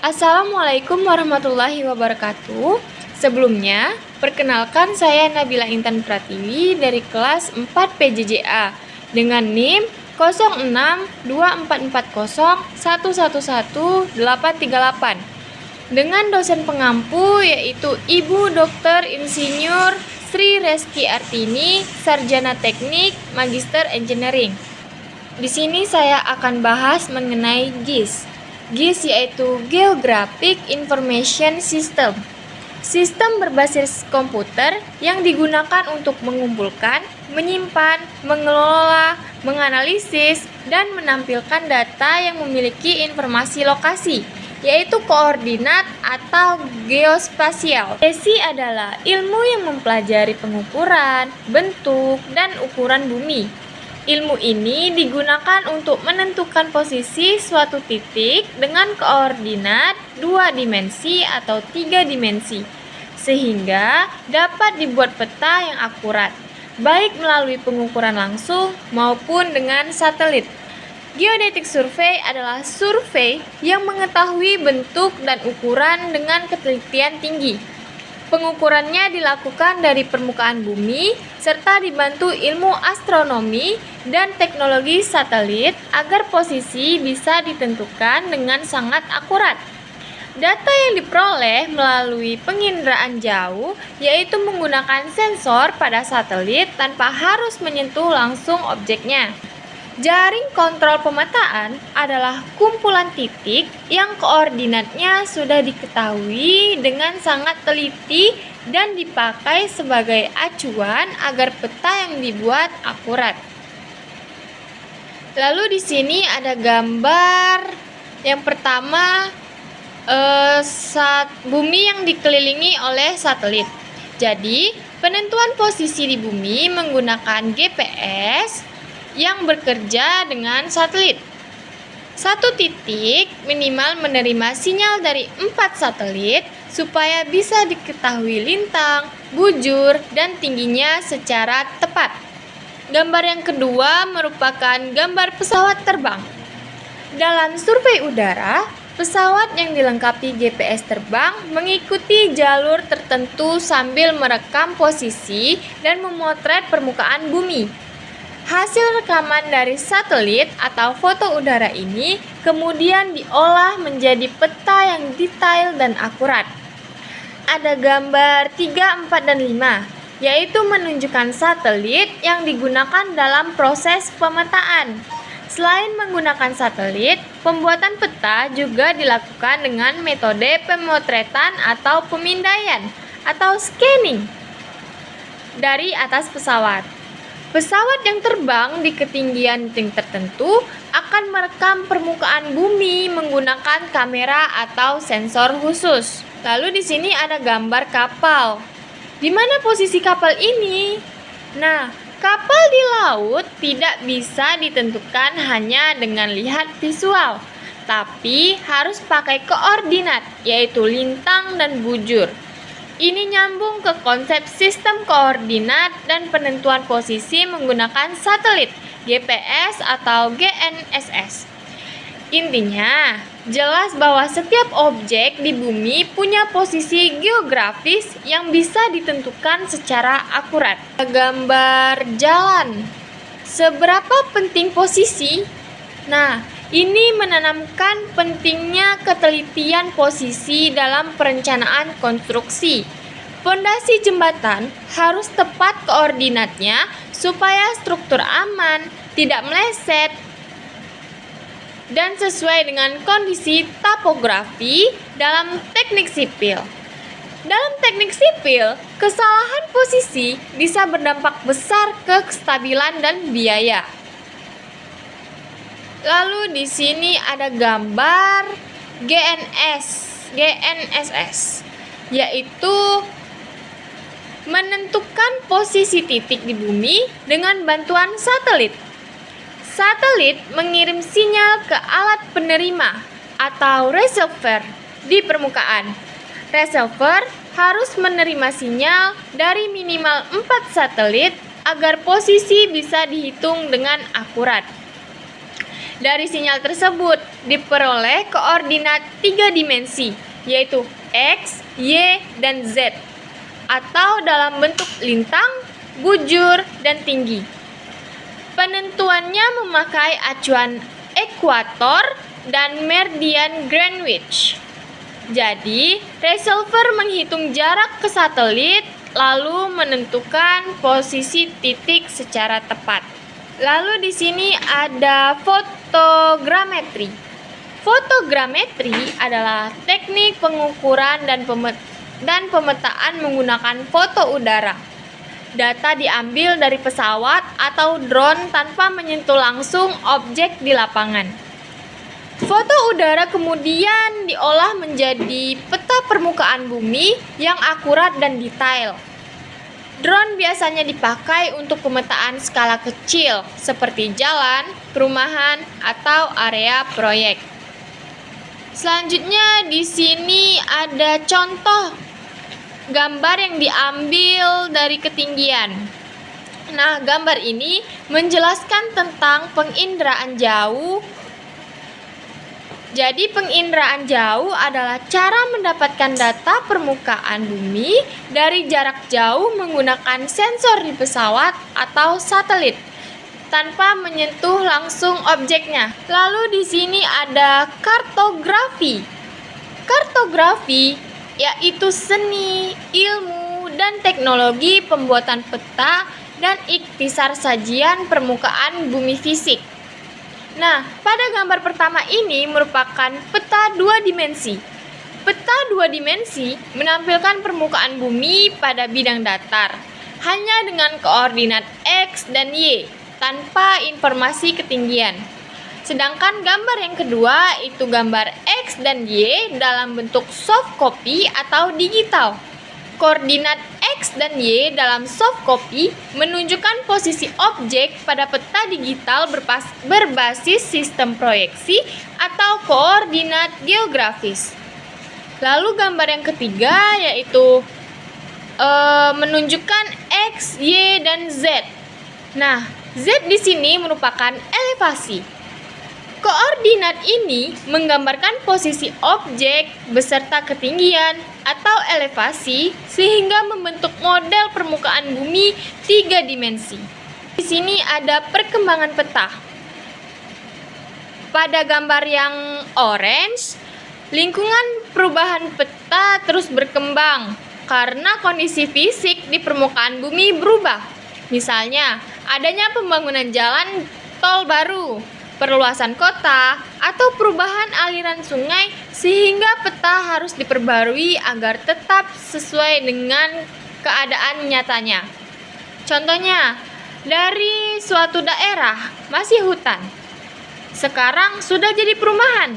Assalamualaikum warahmatullahi wabarakatuh. Sebelumnya, perkenalkan saya Nabila Intan Pratiwi dari kelas 4 PJJA dengan NIM 062440111838 dengan dosen pengampu yaitu Ibu Dr. Insinyur Sri Reski Artini, Sarjana Teknik, Magister Engineering. Di sini saya akan bahas mengenai GIS. GIS yaitu Geographic Information System. Sistem berbasis komputer yang digunakan untuk mengumpulkan, menyimpan, mengelola, menganalisis, dan menampilkan data yang memiliki informasi lokasi, yaitu koordinat atau geospasial. Geodesi adalah ilmu yang mempelajari pengukuran, bentuk, dan ukuran bumi. Ilmu ini digunakan untuk menentukan posisi suatu titik dengan koordinat 2 dimensi atau 3 dimensi, sehingga dapat dibuat peta yang akurat, baik melalui pengukuran langsung maupun dengan satelit. Geodetic survey adalah survei yang mengetahui bentuk dan ukuran dengan ketelitian tinggi. Pengukurannya dilakukan dari permukaan bumi serta dibantu ilmu astronomi dan teknologi satelit agar posisi bisa ditentukan dengan sangat akurat. Data yang diperoleh melalui penginderaan jauh yaitu menggunakan sensor pada satelit tanpa harus menyentuh langsung objeknya. Jaring kontrol pemetaan adalah kumpulan titik yang koordinatnya sudah diketahui dengan sangat teliti dan dipakai sebagai acuan agar peta yang dibuat akurat. Lalu di sini ada gambar yang pertama bumi yang dikelilingi oleh satelit. Jadi, penentuan posisi di bumi menggunakan GPS yang bekerja dengan satelit. Satu titik minimal menerima sinyal dari 4 satelit supaya bisa diketahui lintang, bujur, dan tingginya secara tepat. Gambar yang kedua merupakan gambar pesawat terbang. Dalam survei udara, pesawat yang dilengkapi GPS terbang mengikuti jalur tertentu sambil merekam posisi dan memotret permukaan bumi. Hasil rekaman dari satelit atau foto udara ini kemudian diolah menjadi peta yang detail dan akurat. Ada gambar 3, 4, dan 5, yaitu menunjukkan satelit yang digunakan dalam proses pemetaan. Selain menggunakan satelit, pembuatan peta juga dilakukan dengan metode pemotretan atau pemindaian atau scanning dari atas pesawat. Pesawat yang terbang di ketinggian tertentu akan merekam permukaan bumi menggunakan kamera atau sensor khusus. Lalu di sini ada gambar kapal. Di mana posisi kapal ini? Nah, kapal di laut tidak bisa ditentukan hanya dengan lihat visual, tapi harus pakai koordinat, yaitu lintang dan bujur. Ini nyambung ke konsep sistem koordinat dan penentuan posisi menggunakan satelit, GPS atau GNSS. Intinya, jelas bahwa setiap objek di bumi punya posisi geografis yang bisa ditentukan secara akurat. Gambar jalan. Seberapa penting posisi? Nah, ini menanamkan pentingnya ketelitian posisi dalam perencanaan konstruksi. Fondasi jembatan harus tepat koordinatnya supaya struktur aman, tidak meleset, dan sesuai dengan kondisi topografi dalam teknik sipil. Dalam teknik sipil, kesalahan posisi bisa berdampak besar ke kestabilan dan biaya. Lalu di sini ada gambar GNSS, yaitu menentukan posisi titik di bumi dengan bantuan satelit. Satelit mengirim sinyal ke alat penerima atau receiver di permukaan. Receiver harus menerima sinyal dari minimal 4 satelit agar posisi bisa dihitung dengan akurat. Dari sinyal tersebut diperoleh koordinat 3 dimensi, yaitu X, Y, dan Z, atau dalam bentuk lintang, bujur, dan tinggi. Penentuannya memakai acuan ekuator dan meridian Greenwich. Jadi, receiver menghitung jarak ke satelit lalu menentukan posisi titik secara tepat. Lalu di sini ada fotogrametri. Fotogrametri adalah teknik pengukuran dan pemetaan menggunakan foto udara. Data diambil dari pesawat atau drone tanpa menyentuh langsung objek di lapangan. Foto udara kemudian diolah menjadi peta permukaan bumi yang akurat dan detail. Drone biasanya dipakai untuk pemetaan skala kecil seperti jalan, perumahan, atau area proyek. Selanjutnya di sini ada contoh gambar yang diambil dari ketinggian. Nah, gambar ini menjelaskan tentang penginderaan jauh. Jadi, penginderaan jauh adalah cara mendapatkan data permukaan bumi dari jarak jauh menggunakan sensor di pesawat atau satelit tanpa menyentuh langsung objeknya. Lalu di sini ada kartografi. Kartografi yaitu seni, ilmu, dan teknologi pembuatan peta dan ikhtisar sajian permukaan bumi fisik. Nah, pada gambar pertama ini merupakan peta 2 dimensi. Peta 2 dimensi menampilkan permukaan bumi pada bidang datar, hanya dengan koordinat X dan Y, tanpa informasi ketinggian. Sedangkan gambar yang kedua itu gambar X dan Y dalam bentuk soft copy atau digital. Koordinat X dan Y dalam soft copy menunjukkan posisi objek pada peta digital berbasis sistem proyeksi atau koordinat geografis. Lalu gambar yang ketiga yaitu menunjukkan X, Y, dan Z. Nah, Z di sini merupakan elevasi. Koordinat ini menggambarkan posisi objek beserta ketinggian atau elevasi sehingga membentuk model permukaan bumi 3 dimensi. Di sini ada perkembangan peta. Pada gambar yang orange, lingkungan perubahan peta terus berkembang karena kondisi fisik di permukaan bumi berubah. Misalnya, adanya pembangunan jalan tol baru, perluasan kota, atau perubahan aliran sungai sehingga peta harus diperbarui agar tetap sesuai dengan keadaan nyatanya. Contohnya, dari suatu daerah masih hutan, sekarang sudah jadi perumahan.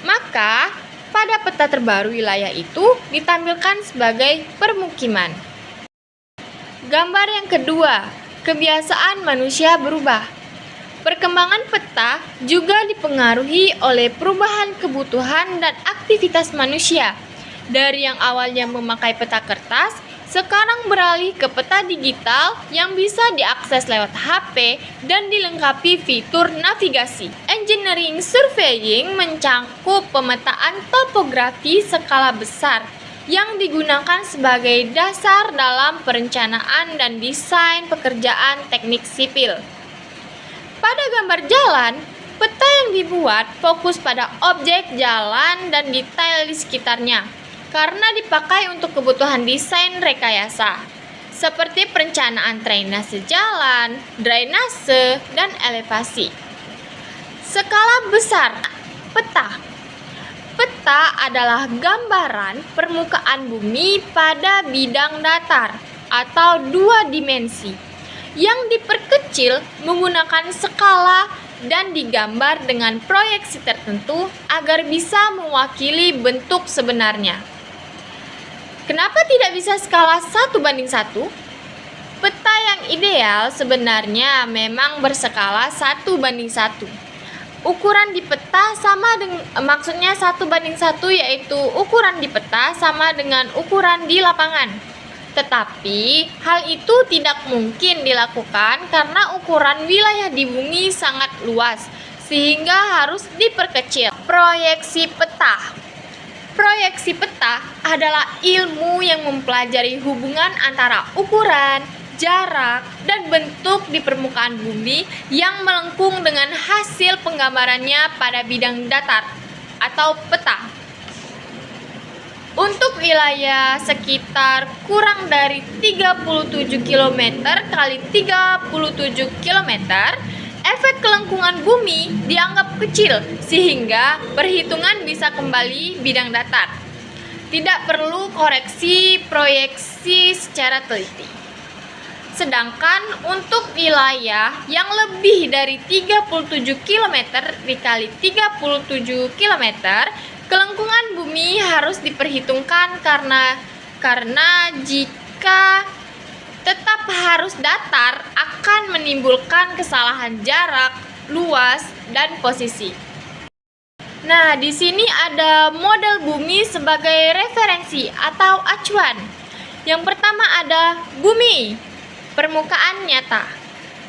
Maka, pada peta terbaru wilayah itu ditampilkan sebagai permukiman. Gambar yang kedua, kebiasaan manusia berubah. Perkembangan peta juga dipengaruhi oleh perubahan kebutuhan dan aktivitas manusia. Dari yang awalnya memakai peta kertas, sekarang beralih ke peta digital yang bisa diakses lewat HP dan dilengkapi fitur navigasi. Engineering surveying mencakup pemetaan topografi skala besar yang digunakan sebagai dasar dalam perencanaan dan desain pekerjaan teknik sipil. Pada gambar jalan, peta yang dibuat fokus pada objek jalan dan detail di sekitarnya karena dipakai untuk kebutuhan desain rekayasa, seperti perencanaan drainase jalan, drainase, dan elevasi. Skala besar peta. Peta adalah gambaran permukaan bumi pada bidang datar atau 2 dimensi yang diperkecil menggunakan skala dan digambar dengan proyeksi tertentu agar bisa mewakili bentuk sebenarnya. Kenapa tidak bisa skala 1:1? Peta yang ideal sebenarnya memang berskala 1:1. Ukuran di peta sama dengan maksudnya 1:1 yaitu ukuran di peta sama dengan ukuran di lapangan. Tetapi, hal itu tidak mungkin dilakukan karena ukuran wilayah di bumi sangat luas, sehingga harus diperkecil. Proyeksi peta. Proyeksi peta adalah ilmu yang mempelajari hubungan antara ukuran, jarak, dan bentuk di permukaan bumi yang melengkung dengan hasil penggambarannya pada bidang datar atau peta. Untuk wilayah sekitar kurang dari 37 km kali 37 km, efek kelengkungan bumi dianggap kecil sehingga perhitungan bisa kembali bidang datar. Tidak perlu koreksi proyeksi secara teliti. Sedangkan untuk wilayah yang lebih dari 37 km dikali 37 km, kelengkungan bumi harus diperhitungkan karena jika tetap harus datar akan menimbulkan kesalahan jarak, luas, dan posisi. Nah, di sini ada model bumi sebagai referensi atau acuan. Yang pertama ada bumi, permukaan nyata.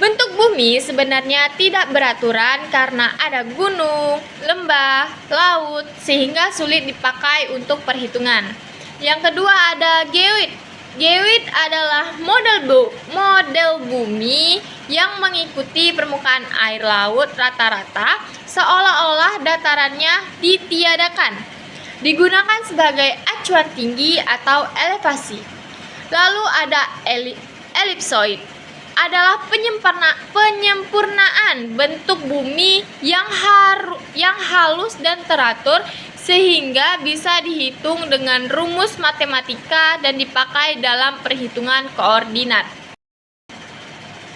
Bentuk bumi sebenarnya tidak beraturan karena ada gunung, lembah, laut, sehingga sulit dipakai untuk perhitungan. Yang kedua ada geoid. Geoid adalah model bumi yang mengikuti permukaan air laut rata-rata seolah-olah datarannya ditiadakan. Digunakan sebagai acuan tinggi atau elevasi. Lalu ada ellipsoid. Adalah penyempurnaan bentuk bumi yang halus dan teratur sehingga bisa dihitung dengan rumus matematika dan dipakai dalam perhitungan koordinat.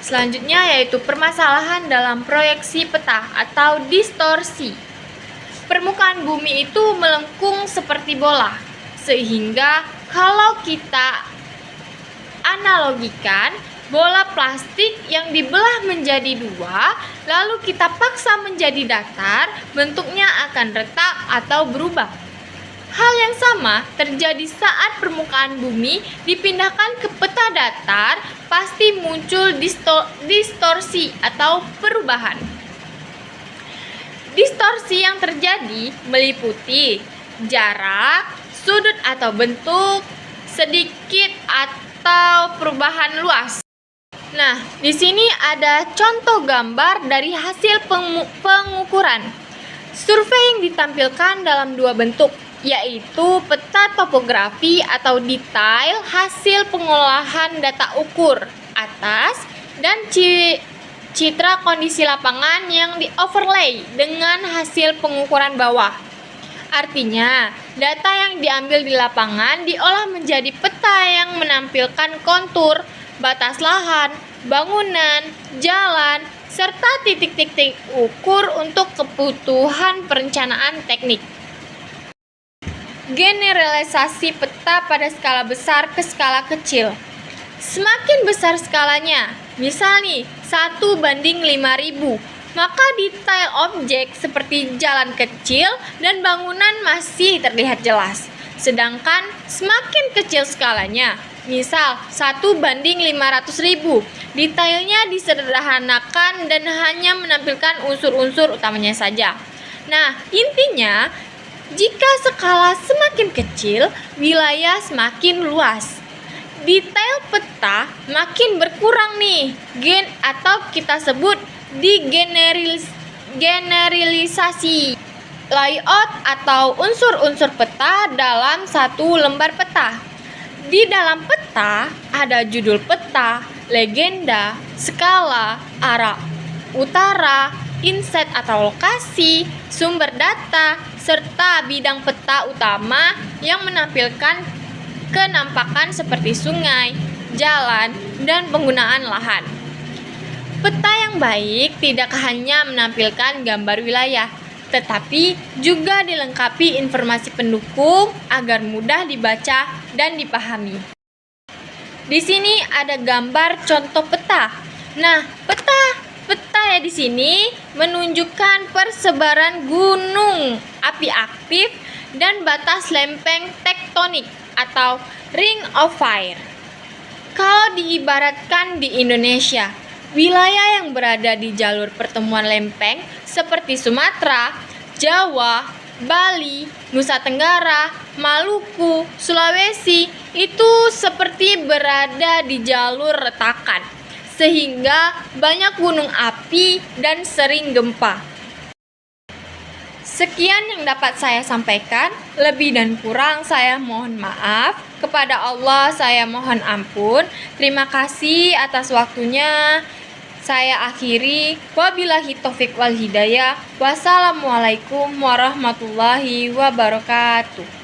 Selanjutnya yaitu permasalahan dalam proyeksi peta atau distorsi. Permukaan bumi itu melengkung seperti bola, sehingga kalau kita analogikan bola plastik yang dibelah menjadi dua, lalu kita paksa menjadi datar, bentuknya akan retak atau berubah. Hal yang sama terjadi saat permukaan bumi dipindahkan ke peta datar, pasti muncul distorsi atau perubahan. Distorsi yang terjadi meliputi jarak, sudut atau bentuk, sedikit atau perubahan luas. Nah, di sini ada contoh gambar dari hasil pengukuran. Survei yang ditampilkan dalam dua bentuk, yaitu peta topografi atau detail hasil pengolahan data ukur atas dan citra kondisi lapangan yang di-overlay dengan hasil pengukuran bawah. Artinya, data yang diambil di lapangan diolah menjadi peta yang menampilkan kontur, batas lahan, bangunan, jalan, serta titik-titik ukur untuk kebutuhan perencanaan teknik. Generalisasi peta pada skala besar ke skala kecil. Semakin besar skalanya, misal nih 1:5000, maka detail objek seperti jalan kecil dan bangunan masih terlihat jelas. Sedangkan semakin kecil skalanya, misal 1:500.000, detailnya disederhanakan dan hanya menampilkan unsur-unsur utamanya saja. Nah, intinya, jika skala semakin kecil, wilayah semakin luas. Detail peta makin berkurang nih, atau kita sebut generalisasi layout atau unsur-unsur peta dalam satu lembar peta. Di dalam peta ada judul peta, legenda, skala, arah utara, inset atau lokasi, sumber data, serta bidang peta utama yang menampilkan kenampakan seperti sungai, jalan, dan penggunaan lahan. Peta yang baik tidak hanya menampilkan gambar wilayah, tetapi juga dilengkapi informasi pendukung agar mudah dibaca dan dipahami. Di sini ada gambar contoh peta. Nah, peta ya di sini menunjukkan persebaran gunung api aktif dan batas lempeng tektonik atau ring of fire. Kalau diibaratkan di Indonesia, Wilayah yang berada di jalur pertemuan lempeng seperti Sumatera, Jawa, Bali, Nusa Tenggara, Maluku, Sulawesi itu seperti berada di jalur retakan, sehingga banyak gunung api dan sering gempa. Sekian yang dapat saya sampaikan, lebih dan kurang saya mohon maaf. Kepada Allah saya mohon ampun. Terima kasih atas waktunya. Saya akhiri, wabillahi taufik wal hidayah. Wassalamualaikum warahmatullahi wabarakatuh.